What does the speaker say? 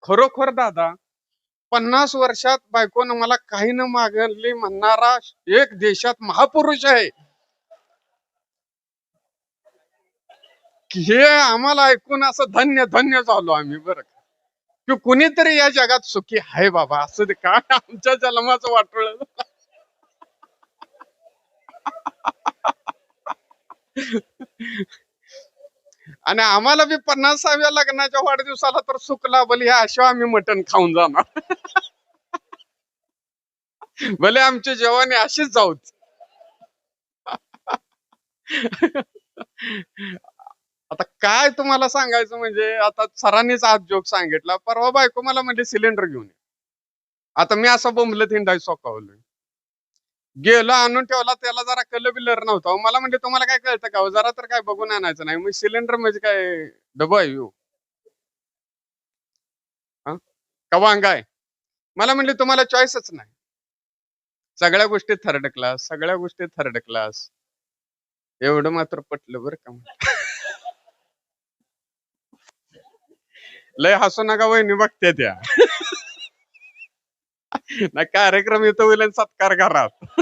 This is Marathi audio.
खरोखर दादा 50 वर्षात बायकोनं मला काही न मागली म्हणणारा एक देशात महापुरुष आहे की हे आम्हाला ऐकून असं धन्य धन्य झालो आम्ही बरं का. की कुणीतरी या जगात सुखी आहे बाबा, असं ते काय आमच्या जन्माचं वाटोळ. आणि आम्हाला बी 50व्या लग्नाच्या वाढदिवसाला तर सुख लाभल ह्या आशा आम्ही मटण खाऊन जाणार. भले आमची जेवणी अशीच जाऊच. आता काय तुम्हाला सांगायचं म्हणजे, आता सरांनीच आज जोक सांगितला. परवा बायको मला म्हणजे सिलेंडर घेऊन ये. आता मी असं बोंबलत हिंडाय सोकावलोय. गेलो आणून ठेवला, त्याला जरा कलर बिलर नव्हता. मला म्हणजे तुम्हाला काय कळतं का हो? जरा तर काय बघून आणायचं नाही. मग सिलेंडर म्हणजे काय डबा आहे ह्यो? हा? का वांगा आहे? मला म्हणले तुम्हाला चॉईसच नाही. सगळ्या गोष्टी थर्ड क्लास, सगळ्या गोष्टी थर्ड क्लास. एवढं मात्र पटलं बरं का मला. लय हसू नका, वहिनी बघते त्या. नाही कार्यक्रम येतो होईल आणि सत्कार घरात.